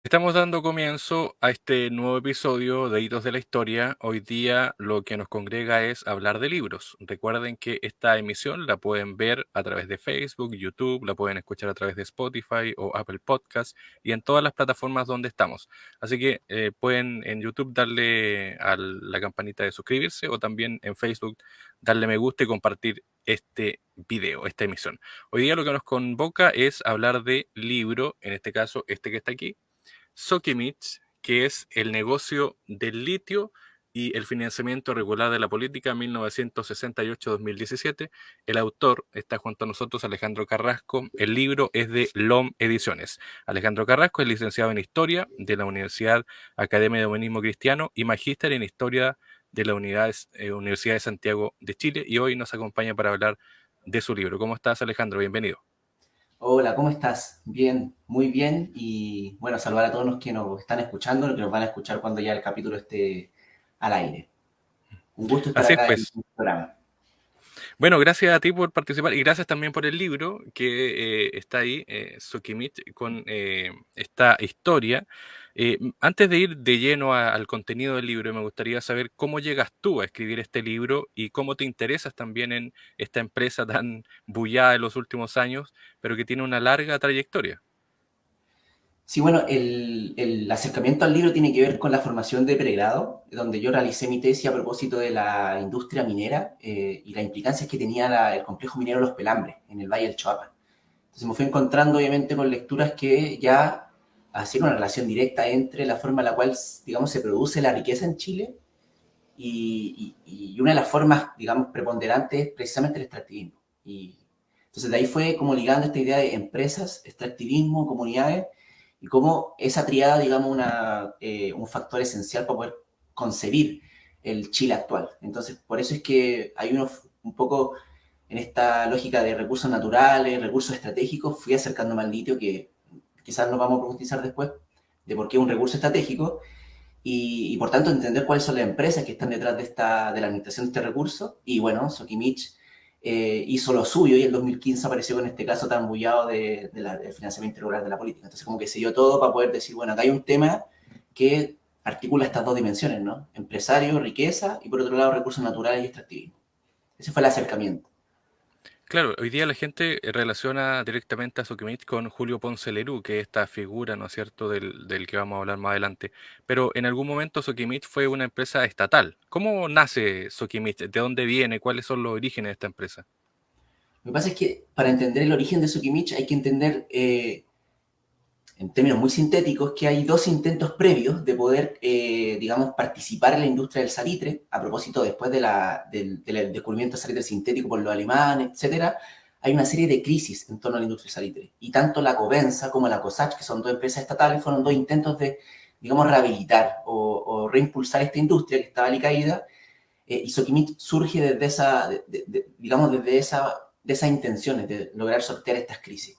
Estamos dando comienzo a este nuevo episodio de Hitos de la Historia. Hoy día lo que nos congrega es hablar de libros. Recuerden que esta emisión la pueden ver a través de Facebook, YouTube, la pueden escuchar a través de Spotify o Apple Podcast y en todas las plataformas donde estamos. Así que pueden en YouTube darle a la campanita de suscribirse o también en Facebook darle me gusta y compartir este video, esta emisión. Hoy día lo que nos convoca es hablar de libro, en este caso este que está aquí, Sokimich, que es el negocio del litio y el financiamiento regular de la política 1968-2017. El autor está junto a nosotros, Alejandro Carrasco. El libro es de LOM Ediciones. Alejandro Carrasco es licenciado en Historia de la Universidad Academia de Humanismo Cristiano y magíster en Historia de la Universidad de Santiago de Chile, y hoy nos acompaña para hablar de su libro. ¿Cómo estás, Alejandro? Bienvenido. Hola, ¿cómo estás? Bien, muy bien. Y bueno, saludar a todos los que nos están escuchando, los que nos van a escuchar cuando ya el capítulo esté al aire. Un gusto estar Así es, acá en pues. el programa. Bueno, gracias a ti por participar y gracias también por el libro que está ahí, Sokimich, con esta historia. Antes de ir de lleno al contenido del libro, me gustaría saber cómo llegas tú a escribir este libro y cómo te interesas también en esta empresa tan bullada en los últimos años, pero que tiene una larga trayectoria. Sí, bueno, el acercamiento al libro tiene que ver con la formación de pregrado, donde yo realicé mi tesis a propósito de la industria minera y las implicancias que tenía el complejo minero Los Pelambres en el Valle del Choapa. Entonces me fui encontrando obviamente con lecturas que ya hacían una relación directa entre la forma en la cual, digamos, se produce la riqueza en Chile y una de las formas, digamos, preponderantes es precisamente el extractivismo. Y entonces de ahí fue como ligando esta idea de empresas, extractivismo, comunidades, y cómo esa triada, digamos, un factor esencial para poder concebir el Chile actual. Entonces, por eso es que hay un poco en esta lógica de recursos naturales, recursos estratégicos, fui acercándome al litio, que quizás nos vamos a profundizar después, de por qué es un recurso estratégico, por tanto entender cuáles son las empresas que están detrás de la administración de este recurso. Y bueno, Sokimich hizo lo suyo y en 2015 apareció con este caso tan bullado del financiamiento irregular de la política. Entonces como que se dio todo para poder decir, bueno, acá hay un tema que articula estas dos dimensiones, ¿no? Empresario, riqueza y por otro lado recursos naturales y extractivismo. Ese fue el acercamiento. Claro, hoy día la gente relaciona directamente a Sokimich con Julio Ponce Lerú, que es esta figura, ¿no es cierto?, del que vamos a hablar más adelante. Pero en algún momento Sokimich fue una empresa estatal. ¿Cómo nace Sokimich? ¿De dónde viene? ¿Cuáles son los orígenes de esta empresa? Lo que pasa es que para entender el origen de Sokimich hay que entender en términos muy sintéticos, que hay dos intentos previos de poder, digamos, participar en la industria del salitre, a propósito después del descubrimiento del salitre sintético por los alemanes, etcétera. Hay una serie de crisis en torno a la industria del salitre. Y tanto la Covenza como la COSACH, que son dos empresas estatales, fueron dos intentos de, digamos, rehabilitar o reimpulsar esta industria que estaba alicaída. Y Sokimich surge desde digamos, de esas intenciones de lograr sortear estas crisis.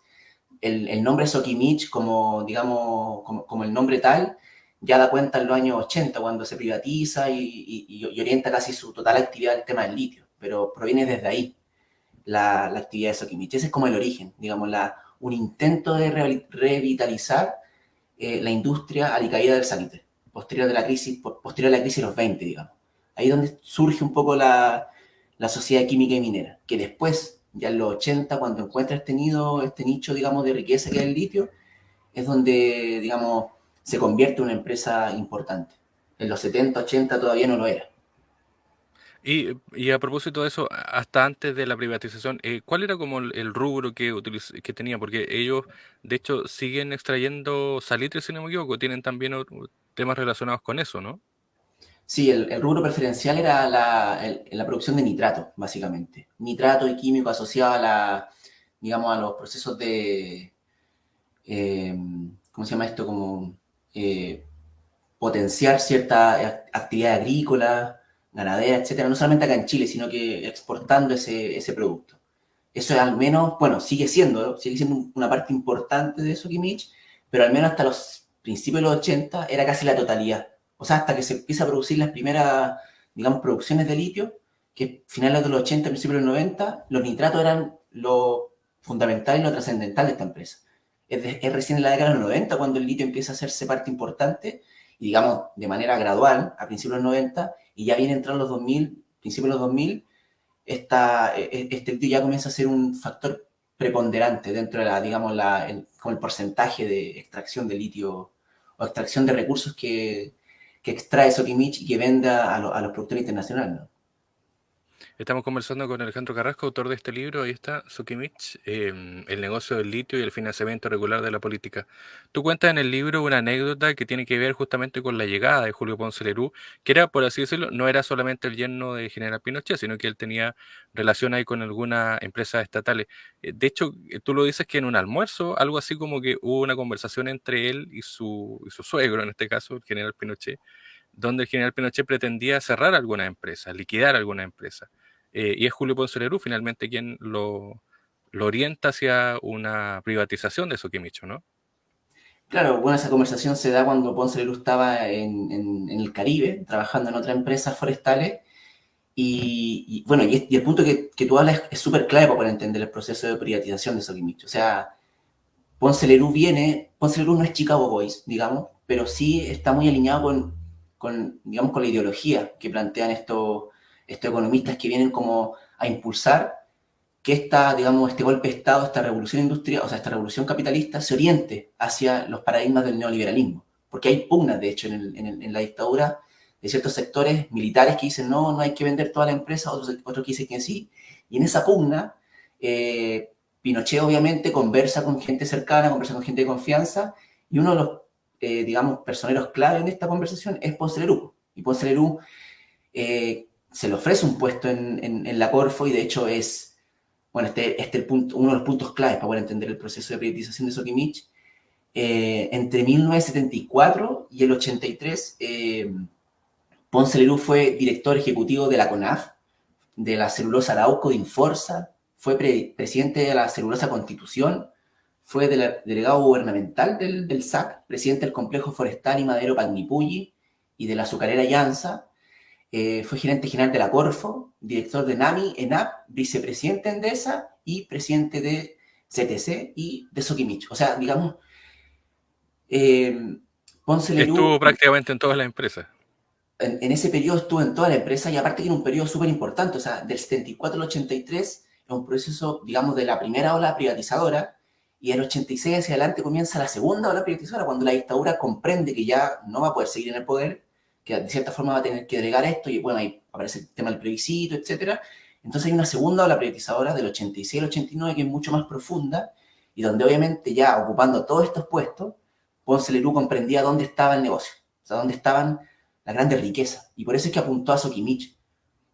El nombre Sokimich como, digamos, como el nombre tal, ya da cuenta en los años 80 cuando se privatiza y orienta casi su total actividad al tema del litio, pero proviene desde ahí la actividad de Sokimich. Ese es como el origen, digamos, un intento de revitalizar la industria a la caída del salitre, posterior a la crisis de los 20, digamos. Ahí es donde surge un poco la sociedad química y minera, que después, ya en los 80, cuando encuentra este nicho, digamos, de riqueza que es el litio, es donde, digamos, se convierte en una empresa importante. En los 70, 80 todavía no lo era. Y a propósito de eso, hasta antes de la privatización, ¿cuál era como el rubro que tenía? Porque ellos, de hecho, siguen extrayendo salitre, si no me equivoco, tienen también temas relacionados con eso, ¿no? Sí, el rubro preferencial era la producción de nitrato, básicamente. Nitrato y químico asociado digamos, a los procesos eh, ¿cómo se llama esto? Como eh, potenciar cierta actividad agrícola, ganadera, etcétera, no solamente acá en Chile, sino que exportando ese producto. Eso es al menos, bueno, sigue siendo una parte importante de Sokimich, pero al menos hasta los principios de los 80 era casi la totalidad. O sea, hasta que se empieza a producir las primeras, digamos, producciones de litio, que finales de los 80, principios de los 90, los nitratos eran lo fundamental y lo trascendental de esta empresa. es recién en la década de los 90 cuando el litio empieza a hacerse parte importante, y digamos de manera gradual, a principios de los 90, y ya viene entrando los 2000, principios de los 2000, este litio ya comienza a ser un factor preponderante dentro de la, digamos, con el porcentaje de extracción de litio o extracción de recursos que extrae Sokimich y que venda a los productores internacionales, ¿no? Estamos conversando con Alejandro Carrasco, autor de este libro. Ahí está, Sokimich, el negocio del litio y el financiamiento regular de la política. Tú cuentas en el libro una anécdota que tiene que ver justamente con la llegada de Julio Ponce Lerú, que era, por así decirlo, no era solamente el yerno de General Pinochet, sino que él tenía relación ahí con algunas empresas estatales. De hecho, tú lo dices que en un almuerzo, algo así como que hubo una conversación entre él y su suegro, en este caso, el General Pinochet, donde el general Pinochet pretendía cerrar alguna empresa, liquidar alguna empresa. Y es Julio Ponce Lerú finalmente quien lo orienta hacia una privatización de Soquimicho, ¿no? Claro, bueno, esa conversación se da cuando Ponce Lerú estaba en el Caribe, trabajando en otras empresas forestales, bueno, y el punto que tú hablas es súper clave para poder entender el proceso de privatización de Soquimich. O sea, Ponce Lerú no es Chicago Boys, digamos, pero sí está muy alineado digamos, con la ideología que plantean estos economistas que vienen como a impulsar que digamos, este golpe de Estado, esta revolución industrial, o sea, esta revolución capitalista se oriente hacia los paradigmas del neoliberalismo. Porque hay pugnas, de hecho, en la dictadura de ciertos sectores militares que dicen no, no hay que vender toda la empresa, otros que dicen que sí. Y en esa pugna, Pinochet obviamente conversa con gente cercana, conversa con gente de confianza, y uno de los, digamos, personeros clave en esta conversación es Ponce Lerú. Y Ponce Lerú se le ofrece un puesto en la Corfo y de hecho es, bueno, uno de los puntos claves para poder entender el proceso de privatización de Sokimich. Entre 1974 y el 83, Ponce Lerú fue director ejecutivo de la CONAF, de la celulosa Arauco, de Inforsa, fue presidente de la celulosa Constitución, fue delegado gubernamental del SAC, presidente del complejo forestal y madero Pagnipulli y de la azucarera Llanza, fue gerente general de la Corfo, director de NAMI, ENAP, vicepresidente de Endesa y presidente de CTC y de Sokimich. O sea, digamos, Ponce Lerú Estuvo prácticamente en todas las empresas. en ese periodo estuvo en toda la empresa y aparte que era un periodo súper importante, o sea, del 74 al 83 es un proceso, digamos, de la primera ola privatizadora y del 86 hacia adelante comienza la segunda ola privatizadora cuando la dictadura comprende que ya no va a poder seguir en el poder, que de cierta forma va a tener que delegar esto y bueno, ahí aparece el tema del plebiscito, etcétera. Entonces hay una segunda ola privatizadora del 86 al 89 que es mucho más profunda y donde obviamente ya ocupando todos estos puestos, Ponce Lerú comprendía dónde estaba el negocio, o sea, dónde estaban la grande riqueza. Y por eso es que apuntó a Sokimich,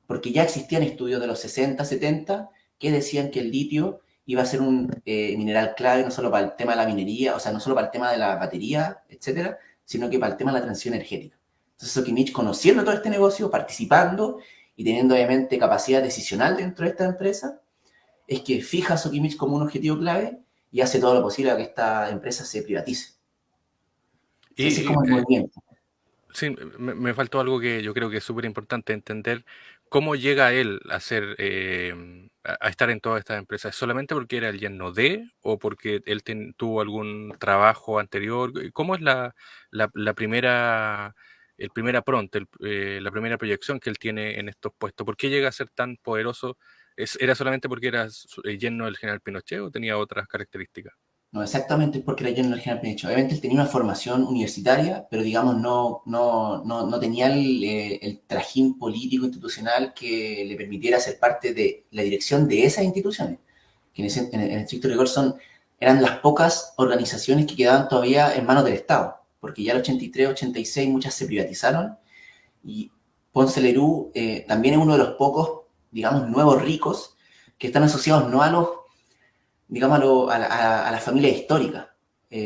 porque ya existían estudios de los 60, 70 que decían que el litio iba a ser un mineral clave no solo para el tema de la minería, o sea, no solo para el tema de la batería, etcétera, sino que para el tema de la transición energética. Entonces Sokimich, conociendo todo este negocio, participando y teniendo obviamente capacidad decisional dentro de esta empresa, es que fija a Sokimich como un objetivo clave y hace todo lo posible para que esta empresa se privatice. O sea, ese es Y como el movimiento. sí, me faltó algo que yo creo que es súper importante entender. ¿Cómo llega él a ser, a estar en todas estas empresas? ¿Es solamente porque era el yerno de o porque él tuvo algún trabajo anterior? ¿Cómo es la primera, el primera pronto, la primera proyección que él tiene en estos puestos? ¿Por qué llega a ser tan poderoso? ¿Era solamente porque era yerno del general Pinochet o tenía otras características? No, exactamente es porque era lleno del general Pinochet. Obviamente él tenía una formación universitaria, pero digamos no tenía el trajín político institucional que le permitiera ser parte de la dirección de esas instituciones, que en estricto rigor eran las pocas organizaciones que quedaban todavía en manos del Estado, porque ya el 83, 86 muchas se privatizaron y Ponce Lerú también es uno de los pocos, digamos, nuevos ricos que están asociados no a los digamos, a la familia histórica,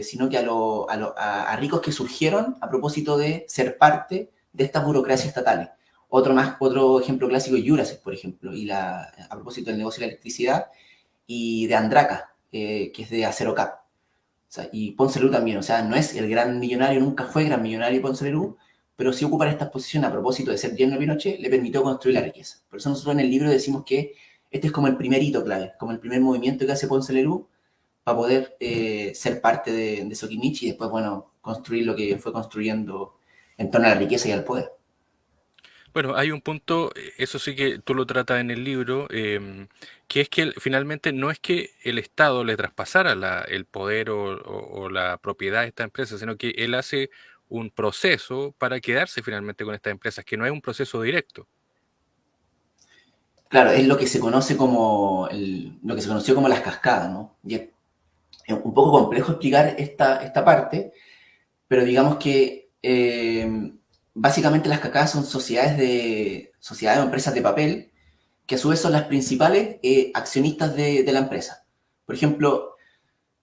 sino que a ricos que surgieron a propósito de ser parte de estas burocracias estatales. Otro ejemplo clásico es Jurassic, por ejemplo, a propósito del negocio de la electricidad, y de Andraca, que es de Acerocap. O sea, y Ponce Lerú también, o sea, no es el gran millonario, nunca fue gran millonario Ponce Lerú, pero sí ocupar esta posición a propósito de ser yerno de Pinochet le permitió construir la riqueza. Por eso nosotros en el libro decimos que este es como el primer hito clave, como el primer movimiento que hace Ponce Lerú para poder ser parte de Sokimich y después, bueno, construir lo que fue construyendo en torno a la riqueza y al poder. Bueno, hay un punto, eso sí que tú lo tratas en el libro, que es que finalmente no es que el Estado le traspasara el poder o la propiedad de esta empresa, sino que él hace un proceso para quedarse finalmente con estas empresas, que no es un proceso directo. Claro, es lo que se conoce como lo que se conoció como las cascadas, ¿no? Y es un poco complejo explicar esta parte, pero digamos que básicamente las cascadas son sociedades o empresas de papel que a su vez son las principales accionistas de la empresa. Por ejemplo,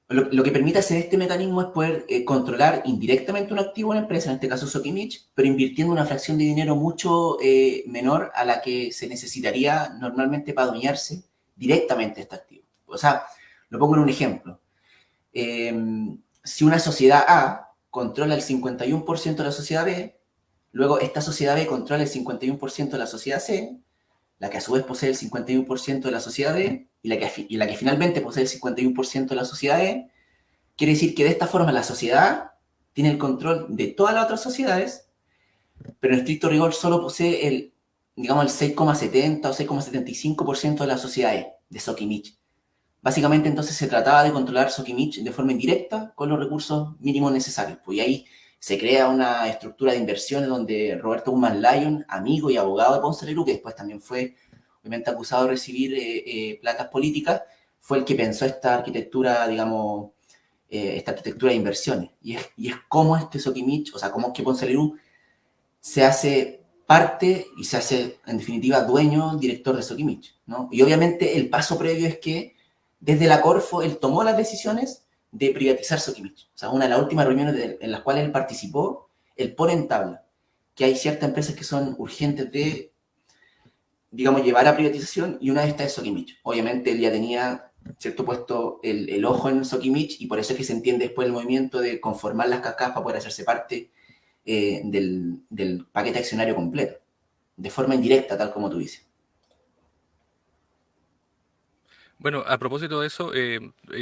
lo que permite hacer este mecanismo es poder controlar indirectamente un activo en la empresa, en este caso Sokimich, pero invirtiendo una fracción de dinero mucho menor a la que se necesitaría normalmente para adueñarse directamente este activo. O sea, lo pongo en un ejemplo. Eh, si una sociedad A controla el 51% de la sociedad B, luego esta sociedad B controla el 51% de la sociedad C, la que a su vez posee el 51% de la sociedad D y la que finalmente posee el 51% de la sociedad E, quiere decir que de esta forma la sociedad tiene el control de todas las otras sociedades, pero en estricto rigor solo posee digamos, el 6,70 o 6,75% de la sociedad E, de Sokimich. Básicamente entonces se trataba de controlar Sokimich de forma indirecta con los recursos mínimos necesarios. Pues y ahí se crea una estructura de inversiones donde Roberto Guzmán Lyon, amigo y abogado de Ponce Lerú, que después también fue obviamente acusado de recibir placas políticas, fue el que pensó esta arquitectura, digamos, esta arquitectura de inversiones. Y es cómo este Sokimich, o sea, cómo es que Ponce Lerú se hace parte y se hace, en definitiva, dueño, director de Sokimich, ¿no? Y obviamente el paso previo es que desde la Corfo él tomó las decisiones de privatizar Sokimich. O sea, una de las últimas reuniones en las cuales él participó, él pone en tabla que hay ciertas empresas que son urgentes de, digamos, llevar a privatización y una de estas es Sokimich. Obviamente él ya tenía cierto puesto el ojo en Sokimich y por eso es que se entiende después el movimiento de conformar las cascadas para poder hacerse parte del paquete accionario completo, de forma indirecta, tal como tú dices. Bueno, a propósito de eso,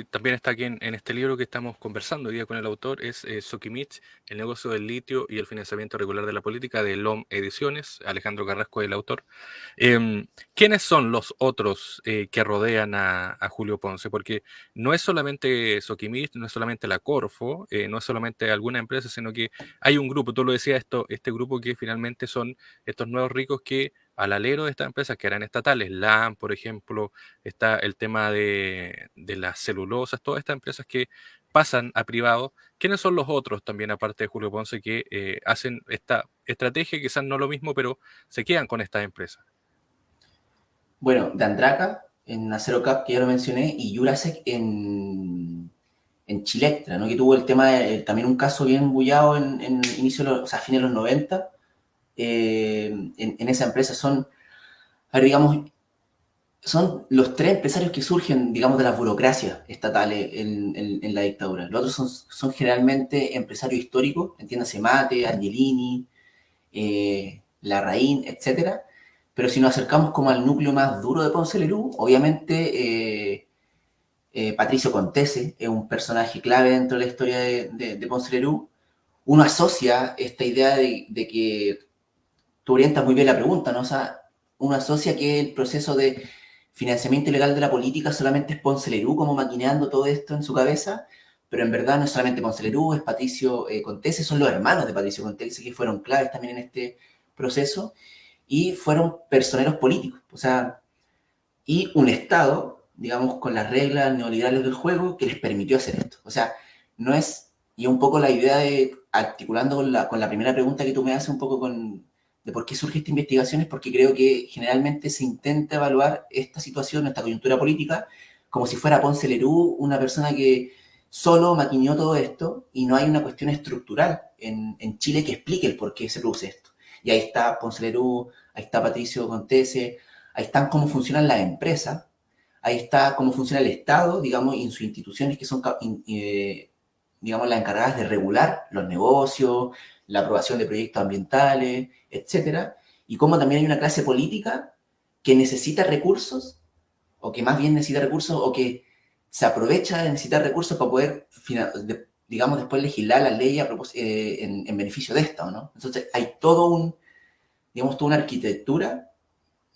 también está aquí en este libro que estamos conversando hoy día con el autor, es Sokimich, el negocio del litio y el financiamiento regular de la política, de LOM Ediciones. Alejandro Carrasco es el autor. ¿Quiénes son los otros que rodean a Julio Ponce? Porque no es solamente Sokimich, no es solamente la Corfo, no es solamente alguna empresa, sino que hay un grupo, tú lo decías, este grupo que finalmente son estos nuevos ricos que al alero de estas empresas que eran estatales, LAM, por ejemplo, está el tema de las celulosas, todas estas empresas que pasan a privado. ¿Quiénes son los otros también, aparte de Julio Ponce, que hacen esta estrategia, quizás no lo mismo, pero se quedan con estas empresas? Bueno, de Andraka en Acero Cap, que ya lo mencioné, y Jurasek en Chilectra, ¿no? Que tuvo el tema también un caso bien bullado en inicio, o sea, fines de los 90, en esa empresa son, a ver, digamos, son los tres empresarios que surgen, digamos, de las burocracias estatales en la dictadura. Los otros son generalmente empresarios históricos, entiéndase Mate, Angelini, Larraín, etcétera. Pero si nos acercamos como al núcleo más duro de Ponce Lerú, obviamente Patricio Contese es un personaje clave dentro de la historia de Ponce Lerú. Uno asocia esta idea de que tú orientas muy bien la pregunta, ¿no? O sea, uno asocia que el proceso de financiamiento ilegal de la política solamente es Ponce Lerú como maquineando todo esto en su cabeza, pero en verdad no es solamente Ponce Lerú, es Patricio Contese, son los hermanos de Patricio Contese que fueron claves también en este proceso y fueron personeros políticos, o sea, y un Estado, digamos, con las reglas neoliberales del juego que les permitió hacer esto. O sea, no es, y un poco la idea de, articulando con la primera pregunta que tú me haces, un poco de por qué surge esta investigación, es porque creo que generalmente se intenta evaluar esta situación, esta coyuntura política, como si fuera Ponce Lerú, una persona que solo maquineó todo esto y no hay una cuestión estructural en Chile que explique el por qué se produce esto. Y ahí está Ponce Lerú, ahí está Patricio Contese, ahí están cómo funcionan las empresas, ahí está cómo funciona el Estado, digamos, y en sus instituciones que son, digamos, las encargadas de regular los negocios, la aprobación de proyectos ambientales, etcétera, y cómo también hay una clase política que necesita recursos, o que más bien necesita recursos, o que se aprovecha de necesitar recursos para poder, digamos, después legislar las leyes en beneficio de esta, ¿no? Entonces hay digamos, toda una arquitectura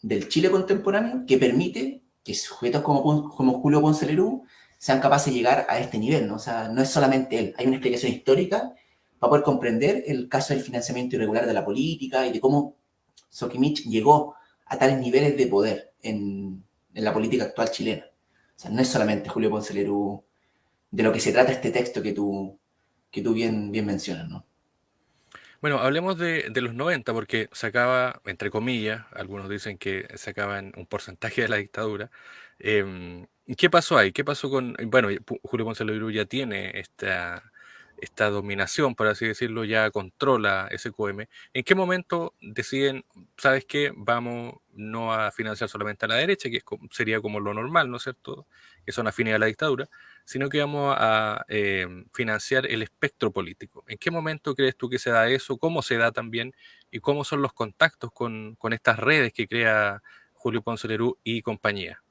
del Chile contemporáneo que permite que sujetos como Julio Ponce Lerú sean capaces de llegar a este nivel, ¿no? O sea, no es solamente él, hay una explicación histórica para poder comprender el caso del financiamiento irregular de la política y de cómo Sokimich llegó a tales niveles de poder en la política actual chilena. O sea, no es solamente Julio Ponce Lerú de lo que se trata este texto que tú bien mencionas, ¿no? Bueno, hablemos de los 90 porque se acaba, entre comillas, algunos dicen que se acaba en un porcentaje de la dictadura. ¿Qué pasó ahí? ¿Qué pasó con, bueno, Julio Ponce Lebrú ya tiene esta dominación, por así decirlo, ya controla SQM? ¿En qué momento deciden, sabes qué, vamos no a financiar solamente a la derecha, que sería como lo normal, ¿no es cierto? Que son afines a la dictadura, sino que vamos a financiar el espectro político? ¿En qué momento crees tú que se da eso? ¿Cómo se da también? ¿Y cómo son los contactos con estas redes que crea Julio Ponce Lerú y compañía?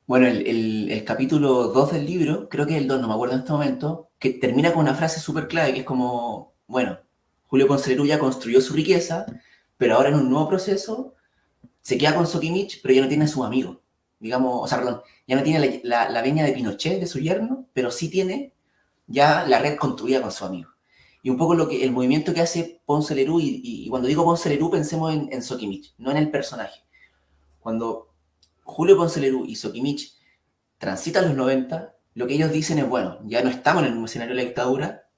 Bueno, el capítulo 2 del libro, creo que es el 2, no me acuerdo en este momento, que termina con una frase súper clave que es como, bueno, Julio Ponce Lerú ya construyó su riqueza, pero ahora en un nuevo proceso se queda con Sokimich, pero ya no tiene a sus amigos. Digamos, o sea, perdón, ya no tiene la veña de Pinochet, de su yerno, pero sí tiene ya la red construida con su amigo. Y un poco el movimiento que hace Ponce Lerú, y cuando digo Ponce Lerú pensemos en Sokimich, no en el personaje. Cuando Julio Ponce Lerú y Sokimich transitan los 90, lo que ellos dicen es, bueno, ya no estamos en el mismo escenario de la dictadura,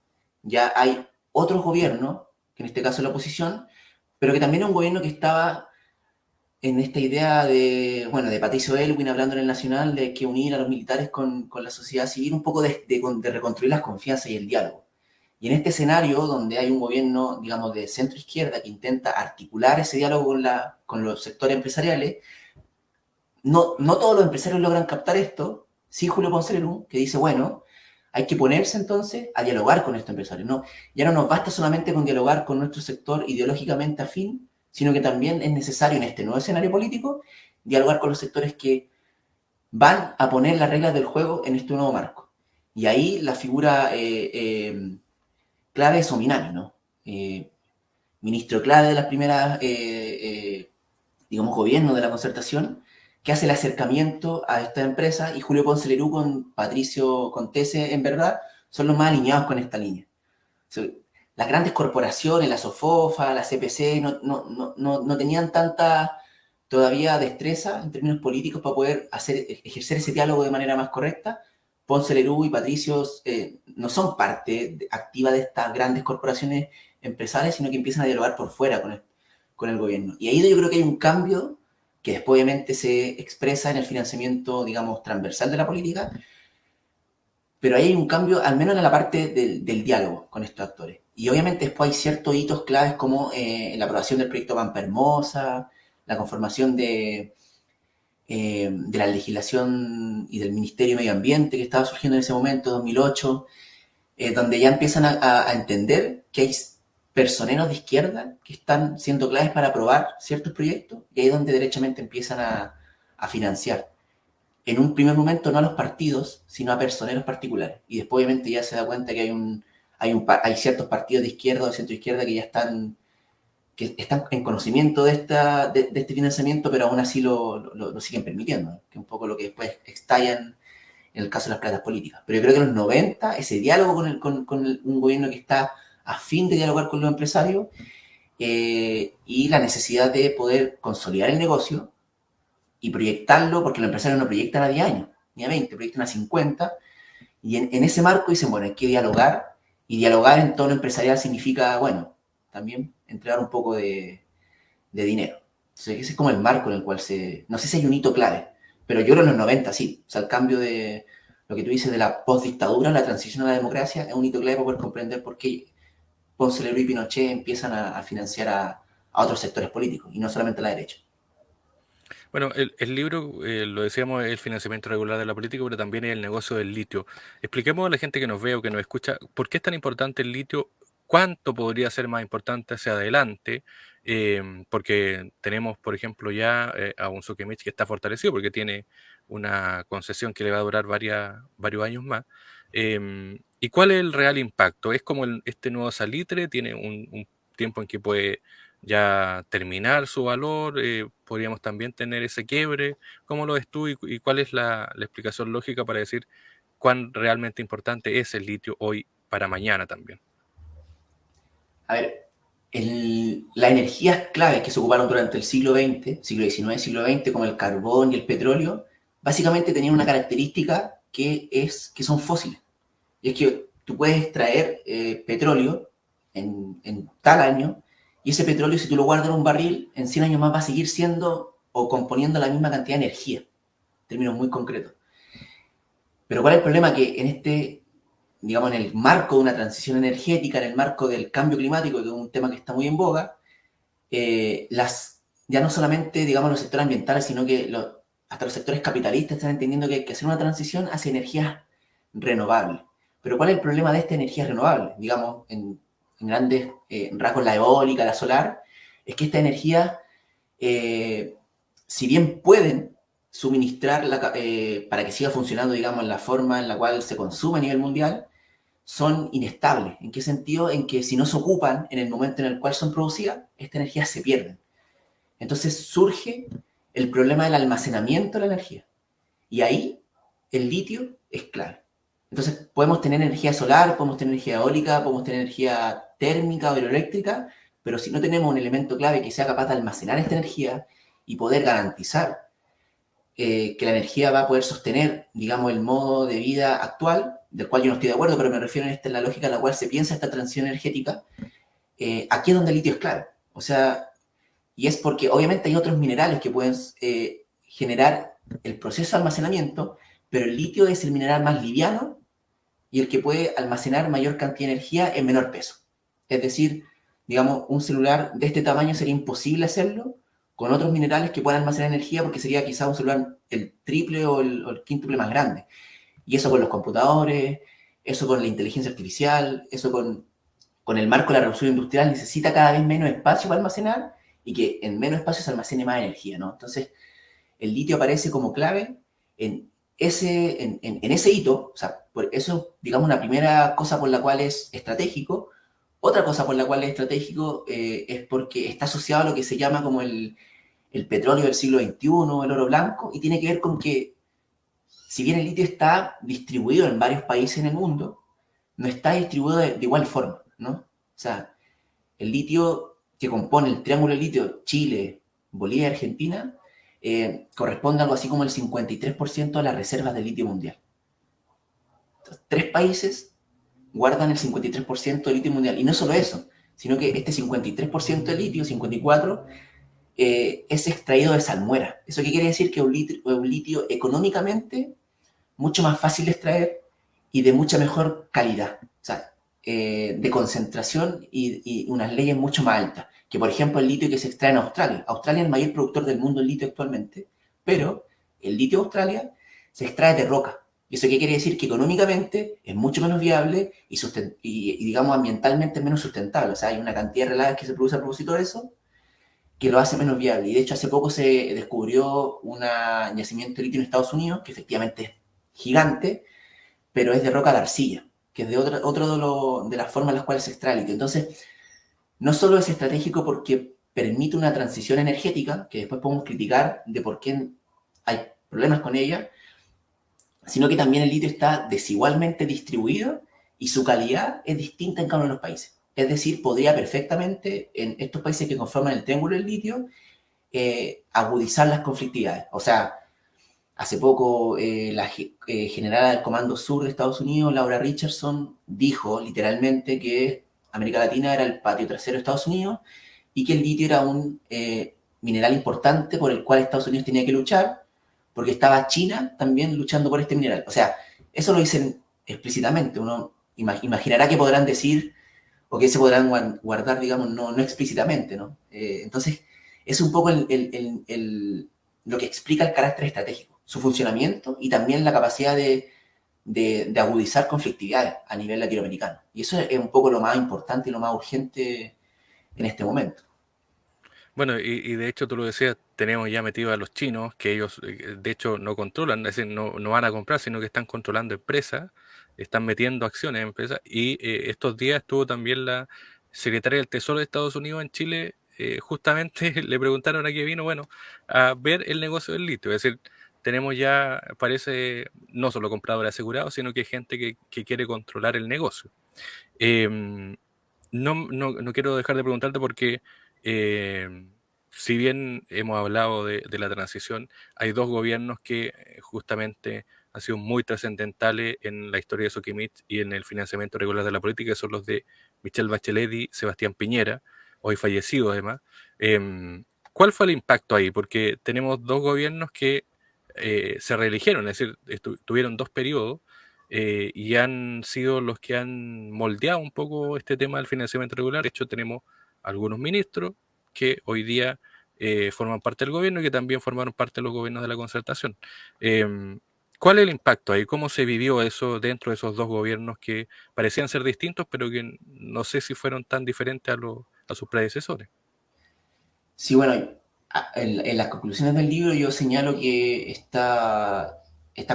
ya hay otro gobierno, que en este caso es la oposición, pero que también es un gobierno que estaba en esta idea de, bueno, de Patricio Elwin hablando en el Nacional, de que unir a los militares con la sociedad civil, un poco de reconstruir las confianzas y el diálogo. Y en este escenario, donde hay un gobierno, digamos, de centro-izquierda que intenta articular ese diálogo con los sectores empresariales, no todos los empresarios logran captar esto. Sí, Julio Ponce Lerú, que dice, bueno, hay que ponerse entonces a dialogar con estos empresarios. No, ya no nos basta solamente con dialogar con nuestro sector ideológicamente afín, sino que también es necesario en este nuevo escenario político dialogar con los sectores que van a poner las reglas del juego en este nuevo marco. Y ahí la figura clave es Ominami, ¿no? Ministro clave de las primeras, digamos, gobierno de la concertación, que hace el acercamiento a esta empresa, y Julio Ponce Lerú con Patricio Contese, en verdad, son los más alineados con esta línea. O sea, las grandes corporaciones, la SOFOFA, la CPC, no tenían tanta todavía destreza en términos políticos para poder ejercer ese diálogo de manera más correcta. Ponce Lerú y Patricio no son parte activa de estas grandes corporaciones empresariales, sino que empiezan a dialogar por fuera con el gobierno. Y ahí yo creo que hay un cambio que después obviamente se expresa en el financiamiento, digamos, transversal de la política, pero ahí hay un cambio, al menos en la parte del diálogo con estos actores. Y obviamente después hay ciertos hitos claves como la aprobación del proyecto Pampa Hermosa, la conformación de la legislación y del Ministerio de Medio Ambiente que estaba surgiendo en ese momento, 2008, donde ya empiezan a entender que hay personeros de izquierda que están siendo claves para aprobar ciertos proyectos, y ahí es donde derechamente empiezan a financiar. En un primer momento no a los partidos, sino a personeros particulares. Y después obviamente ya se da cuenta que hay ciertos partidos de izquierda o de centro izquierda que están en conocimiento de este financiamiento, pero aún así lo siguen permitiendo, ¿no? Que es un poco lo que después estallan en el caso de las platas políticas. Pero yo creo que en los 90, ese diálogo con un gobierno que está a fin de dialogar con los empresarios, y la necesidad de poder consolidar el negocio y proyectarlo, porque los empresarios no proyectan a 10 años, ni a 20, proyectan a 50, y en ese marco dicen, bueno, hay que dialogar, y dialogar en tono empresarial significa, bueno, también entregar un poco de dinero. Entonces, ese es como el marco en el cual no sé si hay un hito clave, pero yo creo en los 90 sí, o sea, el cambio de lo que tú dices de la postdictadura, la transición a la democracia, es un hito clave para poder comprender por qué Ponce Lerú y Pinochet empiezan a financiar a otros sectores políticos, y no solamente a la derecha. Bueno, el libro, lo decíamos, es el financiamiento regular de la política, pero también es el negocio del litio. Expliquemos a la gente que nos ve o que nos escucha por qué es tan importante el litio, cuánto podría ser más importante hacia adelante, porque tenemos, por ejemplo, ya a un Sokimich que está fortalecido porque tiene una concesión que le va a durar varios años más. ¿Y cuál es el real impacto? ¿Es como este nuevo salitre? ¿Tiene un tiempo en que puede ya terminar su valor? ¿Podríamos también tener ese quiebre? ¿Cómo lo ves tú y cuál es la explicación lógica para decir cuán realmente importante es el litio hoy para mañana también? A ver, las energías claves que se ocuparon durante el siglo XX, siglo XIX, siglo XX, como el carbón y el petróleo, básicamente tenían una característica que son fósiles. Y es que tú puedes extraer petróleo en tal año, y ese petróleo, si tú lo guardas en un barril, en 100 años más va a seguir siendo o componiendo la misma cantidad de energía, en términos muy concretos. Pero ¿cuál es el problema? Que en este, digamos, en el marco de una transición energética, en el marco del cambio climático, que es un tema que está muy en boga, ya no solamente, digamos, los sectores ambientales, sino que hasta los sectores capitalistas están entendiendo que hay que hacer una transición hacia energías renovables. Pero ¿cuál es el problema de esta energía renovable? Digamos, en grandes rasgos, la eólica, la solar, es que esta energía, si bien pueden suministrar para que siga funcionando, digamos, en la forma en la cual se consume a nivel mundial, son inestables. ¿En qué sentido? En que si no se ocupan en el momento en el cual son producidas, esta energía se pierde. Entonces surge el problema del almacenamiento de la energía. Y ahí el litio es clave. Entonces podemos tener energía solar, podemos tener energía eólica, podemos tener energía térmica o hidroeléctrica, pero si no tenemos un elemento clave que sea capaz de almacenar esta energía y poder garantizar que la energía va a poder sostener, digamos, el modo de vida actual, del cual yo no estoy de acuerdo, pero me refiero a esta, en la lógica en la cual se piensa esta transición energética, aquí es donde el litio es clave. O sea, y es porque obviamente hay otros minerales que pueden generar el proceso de almacenamiento, pero el litio es el mineral más liviano y el que puede almacenar mayor cantidad de energía en menor peso. Es decir, digamos, un celular de este tamaño sería imposible hacerlo con otros minerales que puedan almacenar energía porque sería quizá un celular el triple o el quíntuple más grande. Y eso con los computadores, eso con la inteligencia artificial, eso con el marco de la revolución industrial necesita cada vez menos espacio para almacenar y que en menos espacio se almacene más energía, ¿no? Entonces, el litio aparece como clave en ese hito, o sea, por eso, digamos, una primera cosa por la cual es estratégico. Otra cosa por la cual es estratégico es porque está asociado a lo que se llama como el petróleo del siglo XXI, el oro blanco, y tiene que ver con que, si bien el litio está distribuido en varios países en el mundo, no está distribuido de igual forma, ¿no? O sea, el litio que compone el triángulo de litio Chile, Bolivia y Argentina corresponde a algo así como el 53% de las reservas de litio mundial. Entonces, 3 países guardan el 53% de litio mundial. Y no solo eso, sino que este 53% de litio, 54%, es extraído de salmuera. ¿Eso qué quiere decir? Que es un litio económicamente mucho más fácil de extraer y de mucha mejor calidad. O sea, de concentración y unas leyes mucho más altas. Que por ejemplo el litio que se extrae en Australia. Australia es el mayor productor del mundo en litio actualmente, pero el litio de Australia se extrae de roca. ¿Y eso qué quiere decir? Que económicamente es mucho menos viable y digamos ambientalmente menos sustentable. O sea, hay una cantidad de relaves que se produce a propósito de eso que lo hace menos viable. Y de hecho hace poco se descubrió un yacimiento de litio en Estados Unidos que efectivamente es gigante, pero es de roca de arcilla, que es de de las formas en las cuales se extrae el litio. Entonces, no solo es estratégico porque permite una transición energética, que después podemos criticar de por qué hay problemas con ella, sino que también el litio está desigualmente distribuido y su calidad es distinta en cada uno de los países. Es decir, podría perfectamente en estos países que conforman el triángulo del litio agudizar las conflictividades. O sea, hace poco la general del Comando Sur de Estados Unidos, Laura Richardson, dijo literalmente que América Latina era el patio trasero de Estados Unidos y que el litio era un mineral importante por el cual Estados Unidos tenía que luchar, porque estaba China también luchando por este mineral. O sea, eso lo dicen explícitamente. Uno imaginará que podrán decir o que se podrán guardar, digamos, no explícitamente, ¿no? Entonces, es un poco lo que explica el carácter estratégico, su funcionamiento y también la capacidad de agudizar conflictividades a nivel latinoamericano. Y eso es un poco lo más importante y lo más urgente en este momento. Bueno, y de hecho tú lo decías, tenemos ya metido a los chinos, que ellos de hecho no controlan, es decir, no van a comprar, sino que están controlando empresas, están metiendo acciones en empresas, y estos días estuvo también la secretaria del Tesoro de Estados Unidos en Chile, justamente le preguntaron a qué vino, bueno, a ver el negocio del litio, es decir, tenemos ya, parece, no solo compradores asegurados, sino que hay gente que quiere controlar el negocio. Em, no quiero dejar de preguntarte porque eh, si bien hemos hablado de la transición, hay dos gobiernos que justamente han sido muy trascendentales en la historia de Soquimich y en el financiamiento regular de la política, que son los de Michelle Bachelet y Sebastián Piñera, hoy fallecido además. Em, ¿Cuál fue el impacto ahí? Porque tenemos dos gobiernos que se reeligieron, es decir, tuvieron dos periodos y han sido los que han moldeado un poco este tema del financiamiento regular. De hecho, tenemos algunos ministros que hoy día forman parte del gobierno y que también formaron parte de los gobiernos de la concertación. Eh, ¿Cuál es el impacto ahí? ¿Cómo se vivió eso dentro de esos dos gobiernos que parecían ser distintos, pero que no sé si fueron tan diferentes a sus predecesores? Sí, bueno, en las conclusiones del libro yo señalo que esta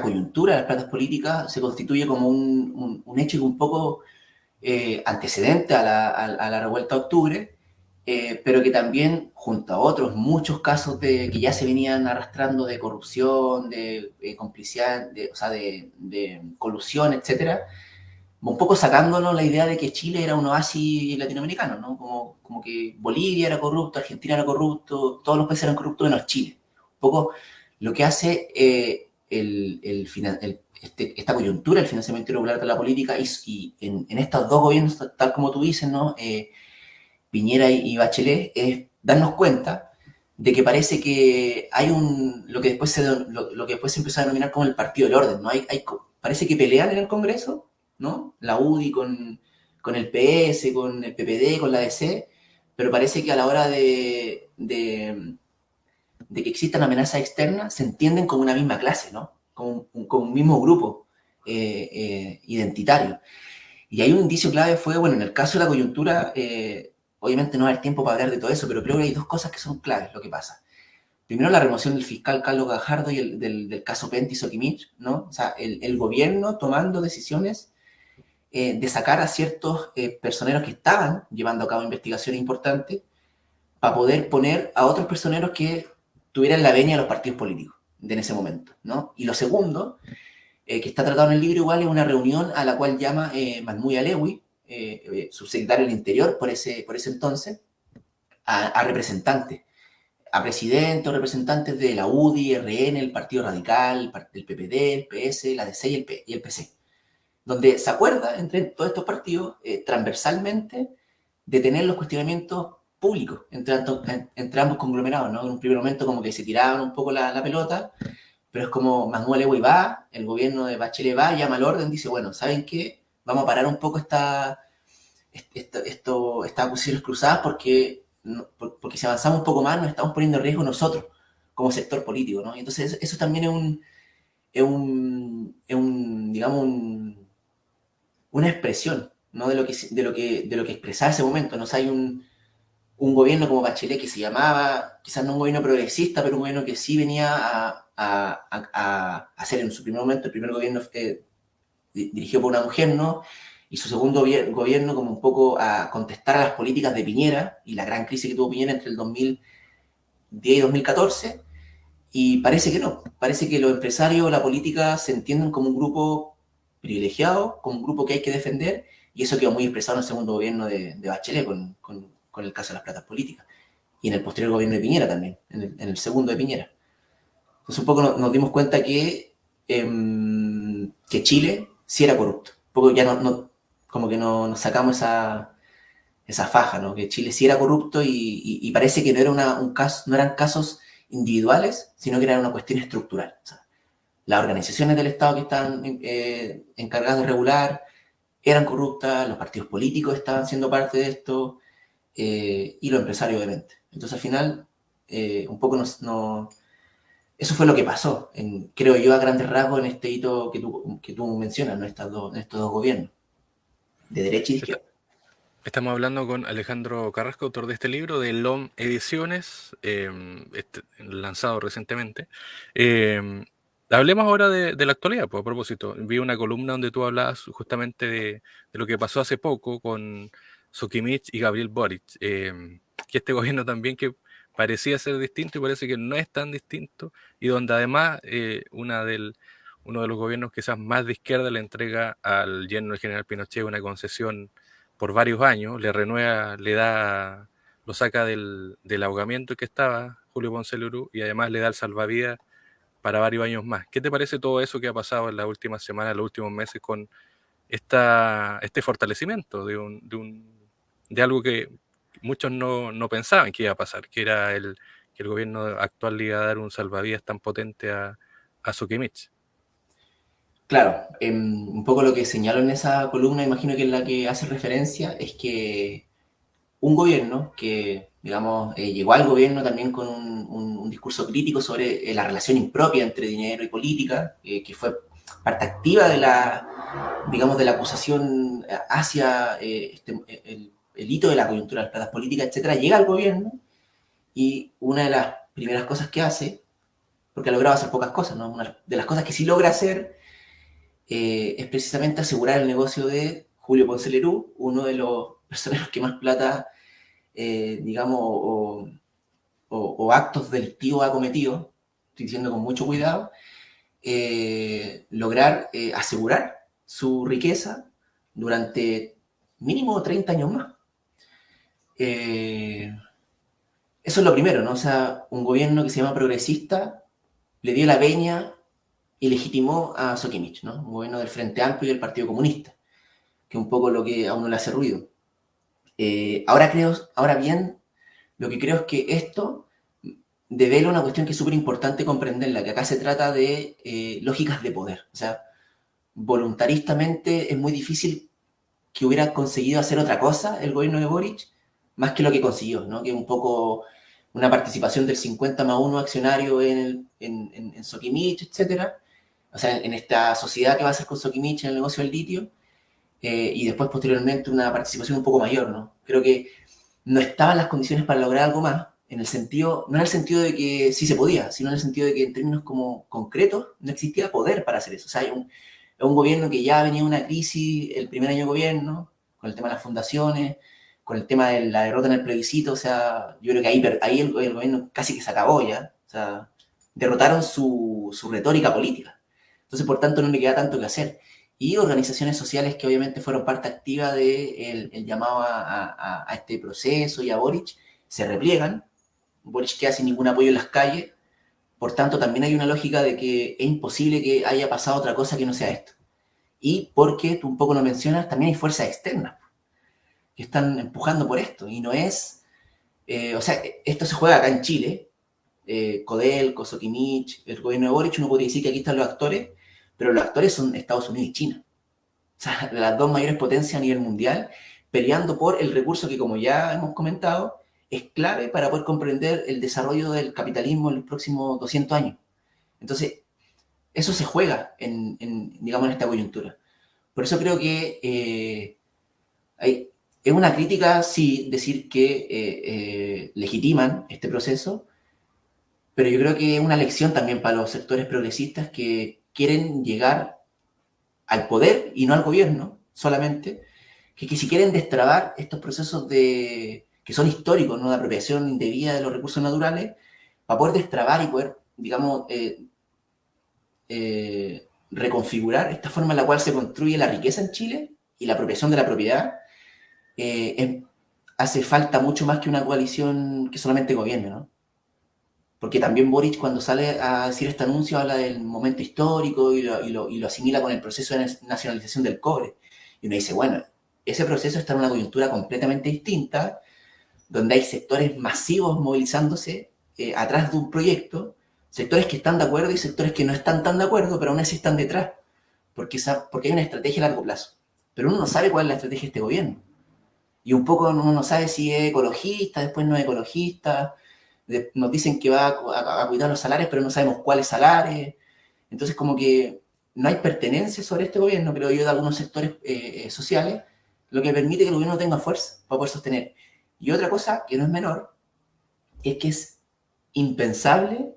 coyuntura de las plantas políticas se constituye como un hecho que un poco antecedente a la revuelta de octubre, pero que también, junto a otros muchos casos que ya se venían arrastrando de corrupción, de complicidad, o sea, de colusión, etcétera, un poco sacándonos la idea de que Chile era un oasis latinoamericano, ¿no? Como que Bolivia era corrupto, Argentina era corrupto, todos los países eran corruptos menos Chile. Un poco lo que hace esta coyuntura, el financiamiento irregular de la política, y en estos dos gobiernos, tal como tú dices, ¿no? Piñera y Bachelet, es darnos cuenta de que parece que hay lo que después se empezó a denominar como el partido del orden, ¿no? Parece que pelean en el Congreso, ¿no? La UDI con el PS, con el PPD, con la DC, pero parece que a la hora de que existan amenazas externas se entienden como una misma clase, ¿no? Como un mismo grupo identitario. Y hay un indicio clave fue, bueno, en el caso de la coyuntura, obviamente no va a haber tiempo para hablar de todo eso, pero creo que hay dos cosas que son claves lo que pasa. Primero, la remoción del fiscal Carlos Gajardo y del caso Penti y Soquimich, ¿no? O sea, el gobierno tomando decisiones de sacar a ciertos personeros que estaban llevando a cabo investigaciones importantes para poder poner a otros personeros que tuvieran la venia de los partidos políticos de en ese momento, ¿no? Y lo segundo, que está tratado en el libro igual, es una reunión a la cual llama Mahmoud Alewi, subsecretario del Interior por ese entonces, a representantes, a presidentes o representantes de la UDI, RN, el Partido Radical, el PPD, el PS, la DC y el PC, donde se acuerda entre todos estos partidos transversalmente de tener los cuestionamientos públicos entre ambos conglomerados, ¿no? En un primer momento como que se tiraban un poco la pelota, pero es como Manuel Evo va, el gobierno de Bachelet va, llama al orden, dice, bueno, ¿saben qué? Vamos a parar un poco estas acusaciones cruzadas porque si avanzamos un poco más nos estamos poniendo en riesgo nosotros como sector político, ¿no? Y entonces eso también digamos, una expresión, ¿no? De lo que expresaba ese momento, ¿no? O sea, hay un gobierno como Bachelet que se llamaba, quizás no un gobierno progresista, pero un gobierno que sí venía a ser en su primer momento el primer gobierno dirigido por una mujer, ¿no? Y su segundo gobierno como un poco a contestar a las políticas de Piñera y la gran crisis que tuvo Piñera entre el 2010 y 2014. Y parece que no, parece que los empresarios, la política se entienden como un grupo privilegiado, como un grupo que hay que defender, y eso quedó muy expresado en el segundo gobierno de Bachelet con el caso de las platas políticas, y en el posterior gobierno de Piñera también, en el segundo de Piñera. Entonces un poco nos dimos cuenta que Chile sí era corrupto, un poco ya como que nos sacamos esa faja, ¿no? Que Chile sí era corrupto y parece que no, era un caso, no eran casos individuales, sino que era una cuestión estructural. O sea, las organizaciones del Estado que están encargadas de regular eran corruptas, los partidos políticos estaban siendo parte de esto y los empresarios, obviamente. Entonces, al final, un poco eso fue lo que pasó, creo yo, a grandes rasgos en este hito que tú mencionas, ¿no? En estos dos gobiernos, de derecha y de Está- izquierda. Estamos hablando con Alejandro Carrasco, autor de este libro, de LOM Ediciones, lanzado recientemente. Eh, Hablemos ahora de la actualidad, pues, a propósito. Vi una columna donde tú hablabas justamente de lo que pasó hace poco con Sokimich y Gabriel Boric, que este gobierno también que parecía ser distinto y parece que no es tan distinto, y donde además uno de los gobiernos quizás más de izquierda le entrega al yerno del general Pinochet una concesión por varios años, le renueva, lo saca del ahogamiento que estaba Julio Ponce Lerú y además le da el salvavidas para varios años más. ¿Qué te parece todo eso que ha pasado en las últimas semanas, en los últimos meses con este fortalecimiento de algo que muchos no pensaban que iba a pasar, que era que el gobierno actual le iba a dar un salvavidas tan potente a Sokimich? Claro, un poco lo que señalo en esa columna, imagino que es la que hace referencia, es que un gobierno que, digamos, llegó al gobierno también con un discurso crítico sobre la relación impropia entre dinero y política, que fue parte activa de digamos, de la acusación hacia el hito de la coyuntura de las plazas políticas, etcétera, llega al gobierno y una de las primeras cosas que hace, porque ha logrado hacer pocas cosas, ¿no? Una de las cosas que sí logra hacer es precisamente asegurar el negocio de Julio Ponce Lerú, uno de los personajes que más plata, digamos, o actos delictivos ha cometido, estoy diciendo con mucho cuidado, lograr asegurar su riqueza durante mínimo 30 años más. Eh, Eso es lo primero, ¿no? O sea, un gobierno que se llama progresista le dio la veña y legitimó a Sokimich, ¿no? Un gobierno del Frente Amplio y del Partido Comunista, que es un poco lo que a uno le hace ruido. Ahora bien, lo que creo es que esto devela una cuestión que es súper importante comprenderla, que acá se trata de lógicas de poder. O sea, voluntaristamente es muy difícil que hubiera conseguido hacer otra cosa el gobierno de Boric, más que lo que consiguió, ¿no? Que es un poco una participación del 50+1 accionario en Sokimich, etcétera. O sea, en esta sociedad que va a hacer con Sokimich en el negocio del litio, y después posteriormente una participación un poco mayor, ¿no? Creo que no estaban las condiciones para lograr algo más, en el sentido, no en el sentido de que sí se podía, sino en el sentido de que en términos como concretos no existía poder para hacer eso. O sea, hay un gobierno que ya venía una crisis el primer año de gobierno, con el tema de las fundaciones, con el tema de la derrota en el plebiscito, o sea, yo creo que ahí el gobierno casi que se acabó ya, o sea, derrotaron su retórica política. Entonces, por tanto, no le queda tanto que hacer. Y organizaciones sociales que obviamente fueron parte activa del el llamado a este proceso y a Boric, se repliegan. Boric queda sin ningún apoyo en las calles. Por tanto, también hay una lógica de que es imposible que haya pasado otra cosa que no sea esto. Y porque, tú un poco lo mencionas, también hay fuerzas externas que están empujando por esto. Y no es, o sea, esto se juega acá en Chile. Codelco, Sokimich, el gobierno de Boric, uno podría decir que aquí están los actores, pero los actores son Estados Unidos y China. O sea, las dos mayores potencias a nivel mundial, peleando por el recurso que, como ya hemos comentado, es clave para poder comprender el desarrollo del capitalismo en los próximos 200 años. Entonces, eso se juega digamos, en esta coyuntura. Por eso creo que es una crítica, sí, decir que legitiman este proceso, pero yo creo que es una lección también para los sectores progresistas que quieren llegar al poder y no al gobierno solamente, que si quieren destrabar estos procesos que son históricos, ¿no? De apropiación indebida de los recursos naturales, para poder destrabar y poder, digamos, reconfigurar esta forma en la cual se construye la riqueza en Chile y la apropiación de la propiedad, eh, hace falta mucho más que una coalición que solamente gobierne, ¿no? Porque también Boric, cuando sale a decir este anuncio, habla del momento histórico y lo asimila con el proceso de nacionalización del cobre. Y uno dice, bueno, ese proceso está en una coyuntura completamente distinta, donde hay sectores masivos movilizándose atrás de un proyecto, sectores que están de acuerdo y sectores que no están tan de acuerdo, pero aún así están detrás, porque hay una estrategia a largo plazo. Pero uno no sabe cuál es la estrategia de este gobierno. Y un poco uno no sabe si es ecologista, después no es ecologista, nos dicen que va a cuidar los salarios, pero no sabemos cuáles salarios. Entonces, como que no hay pertenencia sobre este gobierno, creo yo, de algunos sectores sociales, lo que permite que el gobierno tenga fuerza para poder sostener. Y otra cosa que no es menor es que es impensable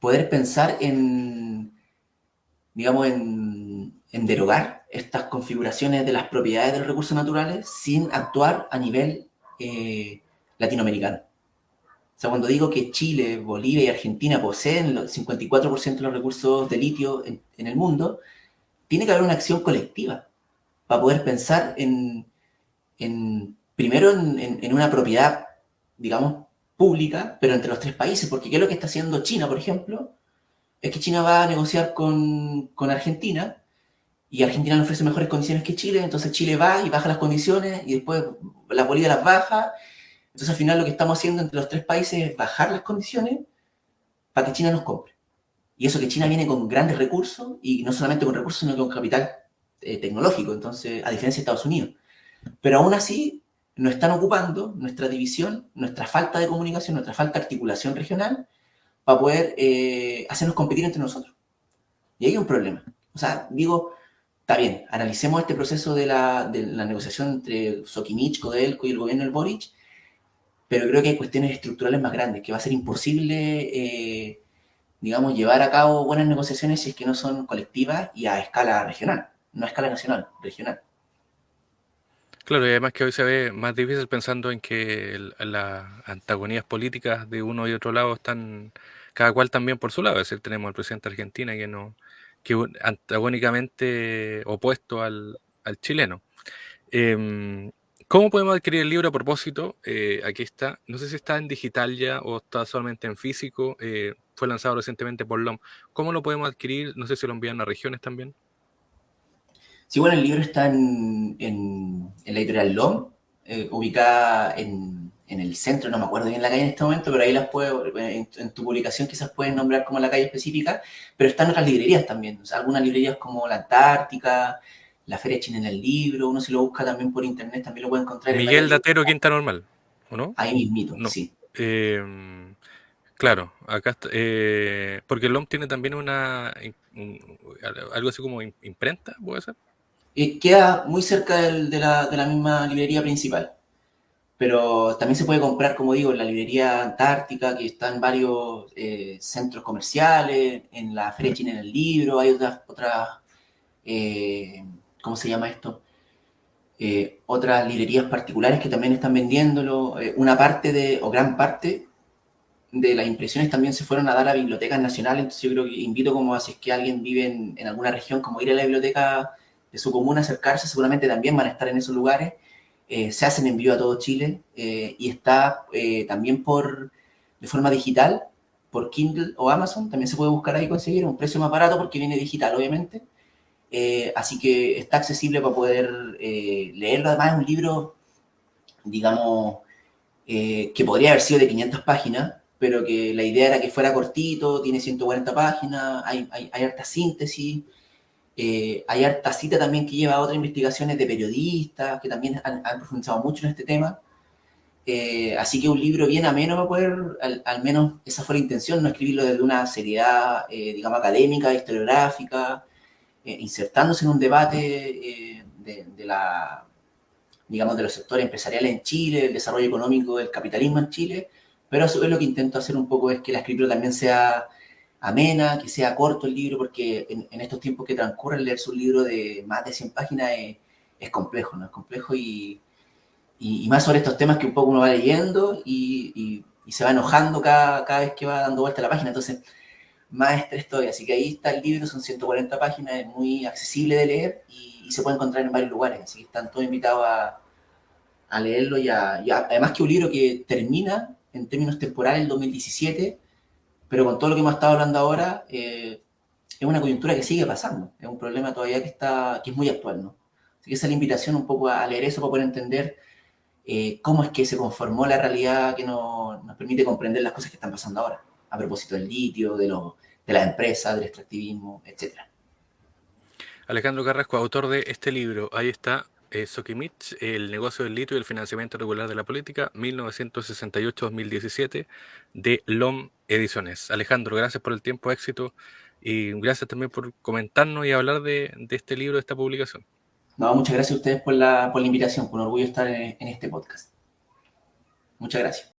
poder pensar en, digamos, en derogar estas configuraciones de las propiedades de los recursos naturales sin actuar a nivel latinoamericano. O sea, cuando digo que Chile, Bolivia y Argentina poseen el 54% de los recursos de litio en el mundo, tiene que haber una acción colectiva para poder pensar primero en una propiedad, digamos, pública, pero entre los tres países, porque ¿qué es lo que está haciendo China, por ejemplo? Es que China va a negociar con Argentina y Argentina le ofrece mejores condiciones que Chile, entonces Chile va y baja las condiciones y después la Bolivia las baja. Entonces al final lo que estamos haciendo entre los tres países es bajar las condiciones para que China nos compre. Y eso que China viene con grandes recursos y no solamente con recursos, sino con capital tecnológico, entonces a diferencia de Estados Unidos. Pero aún así nos están ocupando nuestra división, nuestra falta de comunicación, nuestra falta de articulación regional para poder hacernos competir entre nosotros. Y ahí hay un problema. O sea, digo, está bien, analicemos este proceso de la negociación entre Sokimich, Codelco y el gobierno del Boric, pero creo que hay cuestiones estructurales más grandes, que va a ser imposible, digamos, llevar a cabo buenas negociaciones si es que no son colectivas y a escala regional, no a escala nacional, regional. Claro, y además que hoy se ve más difícil pensando en que las antagonías políticas de uno y otro lado están cada cual también por su lado. Es decir, tenemos al presidente de Argentina que no, antagónicamente opuesto al chileno. Em, ¿Cómo podemos adquirir el libro a propósito? Aquí está. No sé si está en digital ya o está solamente en físico. Fue lanzado recientemente por LOM. ¿Cómo lo podemos adquirir? No sé si lo envían a regiones también. Sí, bueno, el libro está en la editorial LOM, ubicada en el centro, no me acuerdo bien la calle en este momento, pero ahí las puedo, en tu publicación quizás puedes nombrar como la calle específica, pero está en otras librerías también, o sea, algunas librerías como la Antártica, la Feria China en el Libro, uno si lo busca también por internet también lo puede encontrar en varias Miguel librerías, Datero, Quinta Normal, ¿o no? ahí mismito, No. sí. Em, Claro, acá está, porque el LOM tiene también algo así como imprenta, ¿puede ser? Queda muy cerca de la misma librería principal, pero también se puede comprar, como digo, en la librería Antártica, que está en varios centros comerciales, en la Feria China en el Libro, hay otras eh, ¿cómo se llama esto? Otras librerías particulares que también están vendiéndolo. Una parte o gran parte de las impresiones también se fueron a dar a bibliotecas nacionales, entonces yo creo que invito como a si es que alguien vive en alguna región, como ir a la biblioteca de su comuna, acercarse, seguramente también van a estar en esos lugares. Se hacen envío a todo Chile y está también de forma digital, por Kindle o Amazon, también se puede buscar ahí y conseguir un precio más barato porque viene digital, obviamente. Así que está accesible para poder leerlo. Además, es un libro, digamos, que podría haber sido de 500 páginas, pero que la idea era que fuera cortito, tiene 140 páginas, hay harta síntesis, hay harta cita también que lleva a otras investigaciones de periodistas que también han profundizado mucho en este tema. Así que un libro bien ameno para poder, al menos esa fue la intención, no escribirlo desde una seriedad, digamos, académica, historiográfica, insertándose en un debate digamos, de los sectores empresariales en Chile, el desarrollo económico del capitalismo en Chile, pero a su vez lo que intento hacer un poco es que la escritura también sea amena, que sea corto el libro, porque en estos tiempos que transcurren leerse un libro de más de 100 páginas es complejo, ¿no? Es complejo y más sobre estos temas que un poco uno va leyendo y se va enojando cada vez que va dando vuelta la página, entonces más estrés todavía. Así que ahí está el libro, son 140 páginas, es muy accesible de leer y se puede encontrar en varios lugares. Así que están todos invitados a leerlo además que un libro que termina en términos temporales el 2017, pero con todo lo que hemos estado hablando ahora, es una coyuntura que sigue pasando. Es un problema todavía que es muy actual, ¿no? Así que esa es la invitación un poco a leer eso para poder entender cómo es que se conformó la realidad que nos permite comprender las cosas que están pasando ahora, a propósito del litio, de las empresas, del extractivismo, etcétera. Alejandro Carrasco, autor de este libro. Ahí está, Sokimich, el negocio del litio y el financiamiento regular de la política, 1968-2017, de LOM Ediciones. Alejandro, gracias por el tiempo, éxito, y gracias también por comentarnos y hablar de este libro, de esta publicación. No, muchas gracias a ustedes por la invitación, por un orgullo estar en este podcast. Muchas gracias.